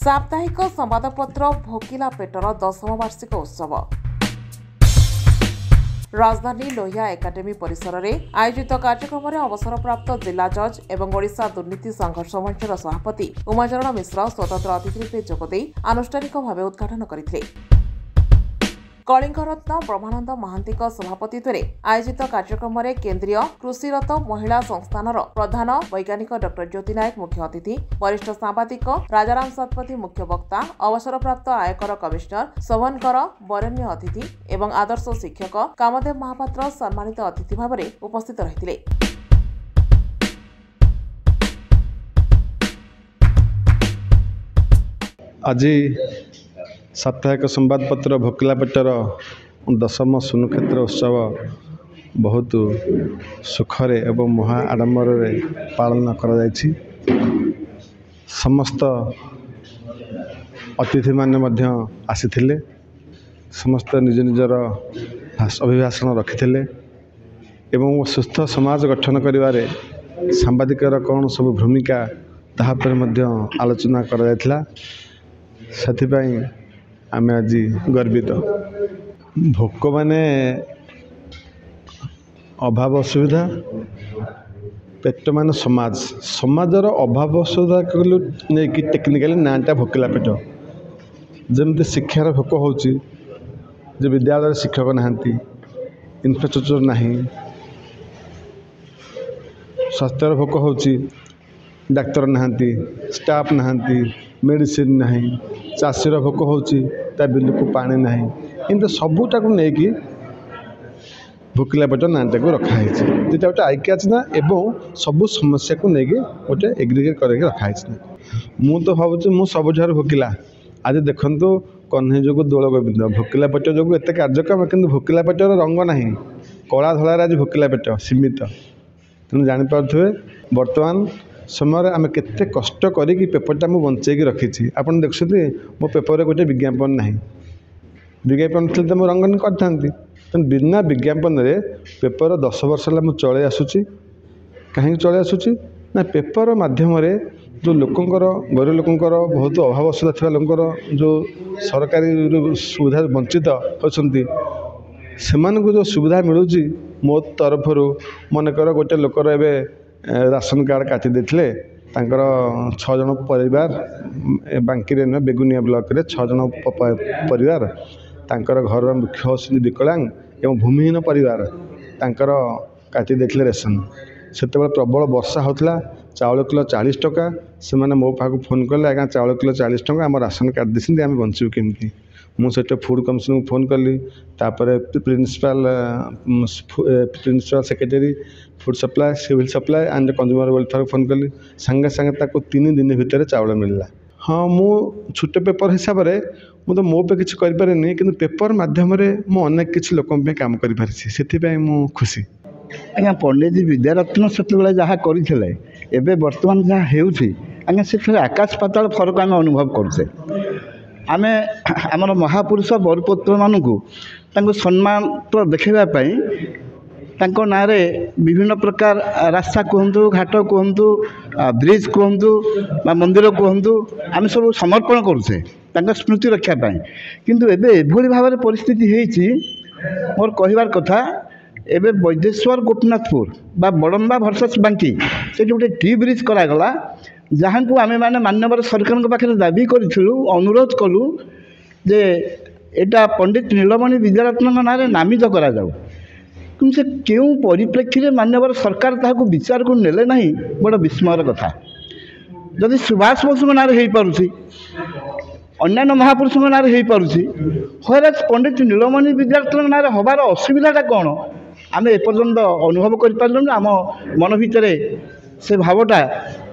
साप्ताहिक संवादपत्र भोकिला पेटर 10ମ वार्षिक उत्सव राजधानी लोहिया एकाडेमी परिसर में आयोजित कार्यक्रम में अवसरप्राप्त जिला जज एवं ओडिशा दुर्नीति संघर्ष मंचर सभापति उमाचरण मिश्र स्वतंत्र अतिथि रूपे जोगदे आनुष्ठानिक भाव उद्घाटन करथिले। कलिंगरत्न ब्रह्मानंद महांती सभापतित्व में आयोजित कार्यक्रम में केन्द्रीय कृषिरत महिला संस्थान प्रधान वैज्ञानिक डॉ ज्योति नायक मुख्य अतिथि, वरिष्ठ सांबादिक राजाराम शतपथी मुख्य वक्ता, अवसरप्राप्त आयकर कमिश्नर शोभनकर वरेण्य अतिथि एवं आदर्श शिक्षक कामदेव महापात्र सम्मानित अतिथि भाव में उपस्थित रहिथिले। आज साप्ताहिक संवादपत्र भोकिला पेटर 10ମ सुनुक्षेत्र उत्सव बहुत सुखरे एवं महा आडंबर पालन कर समस्त अतिथि माने आसीथिले, समस्त निज निजर अभिभाषण रखिथिले एवं सुस्थ समाज गठन करिवारे सांबादिकर कौन सब भूमिका ताहा पर आलोचना कर जायथिला। सेथिपाई आमे आज गर्वित। भोक माने अभाव असुविधा, पेट मान समाज, समाजर अभाव असुविधा नहीं कि टेक्निकाली नाटा भोकिला पेट। जमती शिक्षार भोक होची, जो विद्यालय शिक्षक नहांती, इंफ्रास्ट्रक्चर नहीं, स्वास्थ्यर भोक होची, डाक्तर नहांती, स्टाफ नहांती, मेडिसिन नहीं, चाषीर भोक होची ता बिलकु पानी नहीं, इन सबूटा को लेकिन भोकिला पेट नाटा को रखाई जेटा गोटे आईक्याच ना एवं सबू समस्या को लेकिन गोटे एग्रिगेट करके रखाई। मु तो भावुँ मु सबुठार भोकिला। आज देखु कन्हई जो दोल गोविंद भोकिला पेट जो एत कार्यक्रम कि भोकिला पेटर रंग ना कला धलार आज भोकिला पेट सीमित। तेणु जापारे बर्तमान समय आम केते कष्ट करी पेपरटा मु बंचेकी रखी। आपन देखुते मो पेपर गोटे विज्ञापन ना, विज्ञापन थे तो मुझे रंगन करती। तेनाली बिना विज्ञापन रे पेपर 10 वर्ष है मुझे चले आसूँ। कहीं चले आसूँ ना पेपर माध्यम जो लोकंर गरीब लोकंर बहुत अभाव असुविधा थी लोकर जो सरकारी सुविधा वंचित होती से जो सुविधा मिलूँ मो तरफ मनकर गोटे लोकर एवं राशन कार्ड काटी देथिले, 6 जन परिवार बांकी बेगुनिया ब्लॉक रे 6 जन परिवार तांकर घर मुख्य होती विकलांग एवं भूमिहीन परिवार तांकर काटी देथिले रेशन। सेतेबेले प्रबल वर्षा होता, चाउल किलो 40 टका, से माने मो पाखु फोन कले आज्ञा चाउल किलो 40 टका आम राशन कार्ड देते आम बंचू केमती। मुझे फूड कमिशन को फोन कली, तापर principal secretary food supply, civil supply and consumer welfare phone कली, संगे संगे 3 दिन भितर चाउल मिलला। हाँ मु छोटे पेपर हिसाब से मुझे मो पे किसी करें कि पेपर मध्यम मुझे किसी लोक काम कर खुशी। आज्ञा पंडित विद्यारत्न से जहाँ करते एवं बर्तमान जहाँ होगा से आकाश पाताल फरक आम अनुभव करुचे। आम आमर महापुरुष बरपुत्र मानू सम्मान तो देखापी ना विभिन्न प्रकार रास्ता कहतु, घाट कहतु, ब्रिज कहतु, मंदिर कहतु, आम सब समर्पण करुचे स्मृति रक्षापी। किंतु एबे एभली भाव परिस्थिति होती मोर कहबार कथा एबे वैदेश्वर गोपीनाथपुर बा बड़म्बा भर्सेस बांकी से गोटे टी ब्रिज करागला, जहाँ को आम मैंने माननीय सरकार पाखे दाबी करूँ, अनुरोध कलु जे एटा पंडित नीलमणि विद्यारत्न ना नामित करा जाऊ। कि से क्यों परिप्रेक्षी में माननीय सरकार ताकू विचार को नेले ना बड़ विस्मयर कथा। जदि सुभाष बोस ना हो पारुछि, अन्य महापुरुष ना हो पारुछि, हराज पंडित नीलमणि विद्यारत्न ना हबार असुविधाटा कौन आम एपर्यंत अनुभव कर आम मन भितर से भावटा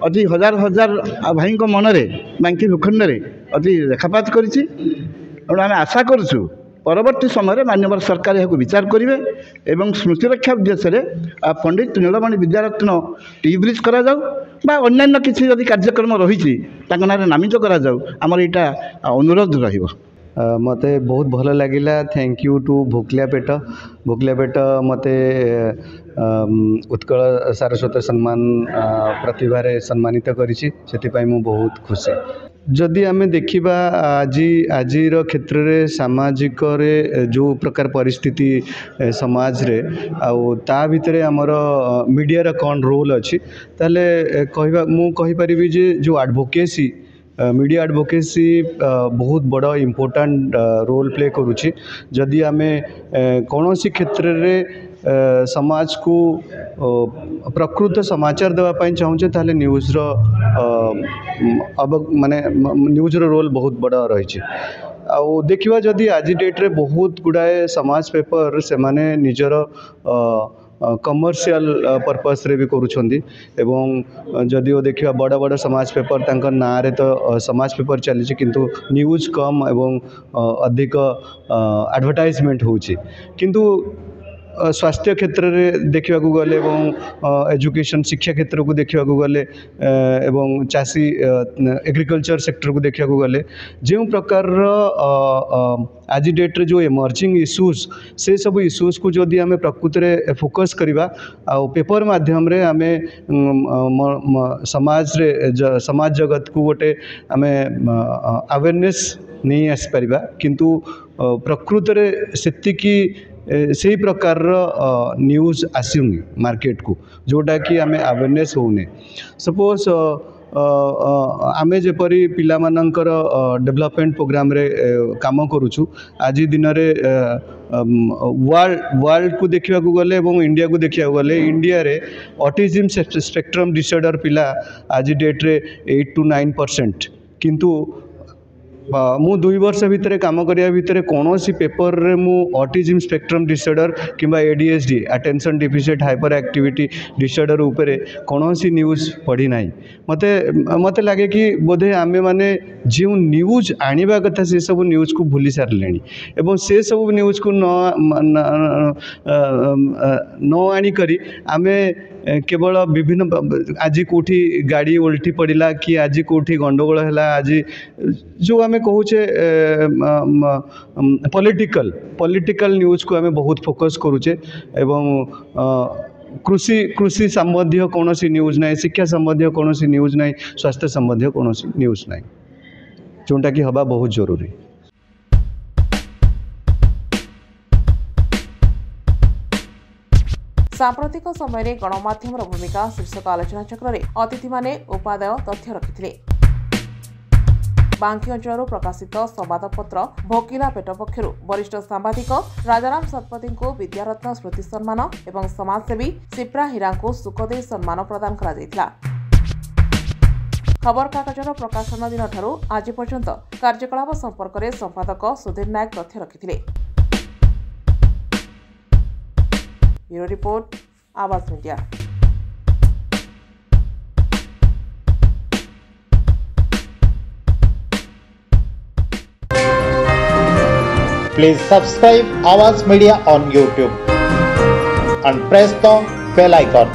अति हजार हजार भाई मन में बांकी भूखंड में अति रेखापात करें। आम आशा करुँ परवर्ती समय माननीय सरकार यह विचार करेंगे एवं स्मृति रक्षा उद्देश्य पंडित नीलमणि विद्यारत्न टी ब्रिज करा जाऊ बा अन्य किसी जदि कार्यक्रम रही ना नामित करा जाऊ, आमर यहाँ अनुरोध रही। मते बहुत भल लगिला। थैंक यू टू भोकिला पेट मते उत्कल सारस्वत सम्मान प्रतिभा सम्मानित करिछि, सेति पई मु बहुत खुशी। जदि आम देखा आजिर क्षेत्र में सामाजिक जो प्रकार परिस्थिति समाज रे ता भितर आमर मीडिया कौन रोल अच्छी ताले कहवा मु कहीपरि जे जो एडवोकेसी मीडिया एडवोकेसी बहुत बड़ा इम्पोर्टेंट रोल प्ले करुच्ची जदि आम कौन सी क्षेत्र में समाज को प्रकृत समाचार देवाई चाहूँचे ताले न्यूज अब माने न्यूज रोल बहुत बड़ा रही आउ देखिवा जदि आज डेट रे बहुत गुड़ाए समाज पेपर से माने निजर कमर्शियल पर्पस रे भी करुछंदी एवं जदिओ देखिवा बड़ बड़ समाज पेपर तांकर ना रे तो समाज पेपर चली किंतु न्यूज कम एवं अधिक एडवर्टाइजमेंट होची किंतु स्वास्थ्य क्षेत्र में देखा गले एजुकेशन शिक्षा क्षेत्र को देखा गले एवं चाषी एग्रीकल्चर सेक्टर को देखा गले जो प्रकार आज डेट रे जो इमर्जिंग इश्यूज से सब इश्यूज को जदि आम प्रकृत में फोकस करवा आ पेपर माध्यम रे आम समाज जगत को गोटे आम अवेयरनेस नहीं आसपार किंतु प्रकृत में सेतिकी से प्रकार न्यूज आसुनी मार्केट को जोटा कि आम अवेयरनेस होने सपोज आमे जेपरी पिला मानकर डेवलपमेंट प्रोग्राम रे काम करुचु आज दिन रे वर्ल्ड को देखा गले एवं इंडिया को देखा गले इंडिया रे ऑटिज्म स्पेक्ट्रम डिसऑर्डर पिला आज डेट रे 8 to 9% किंतु मु 2 वर्ष भितर काम करिया भितर कौन सी पेपर रे मु ऑटिज्म स्पेक्ट्रम डिसऑर्डर किंबा ADHD attention deficit hyper activity disorder उपरे कौन सी न्यूज पढ़ी नहीं मते लगे कि बोधे आमे माने जो न्यूज आनिबा कथा से सब न्यूज को भूली सारले एवं से सब न्यूज को न आनी करी आमे केवल विभिन्न आज कोठी गाड़ी उल्टी पड़ला कि आज कोठी गंडगोल है आज जो आम कहूचे पॉलिटिकल न्यूज को आम बहुत फोकस करुचे एवं कृषि संबंधी कौन सी न्यूज ना शिक्षा संबंधी कौन सी न्यूज ना स्वास्थ्य संबंधी कौन सी न्यूज ना जोटा कि हवा बहुत जरूरी। सांप्रतिक समय गणमाध्यम भूमिका शीर्षक आलोचना चक्र में अतिथि माने उपादेय तथ्य रखिथिले। बांकी अंचल प्रकाशित संवादपत्र भोकिलापेट पक्षर वरिष्ठ सांबादिक राजाराम शतपथी को विद्यारत्न स्मृति सम्मान और समाजसेवी सिप्रा हीरा को सुखदेव सम्मान प्रदान करा जायतिला। खबर कागजर प्रकाशन दिन ठारू आज पर्यंत कार्यकलाप संपर्क में संपादक सुधीर नायक तथ्य रखिथिले। ब्यूरो रिपोर्ट आवाज media. Please subscribe Awaaz Media on YouTube and press the bell icon.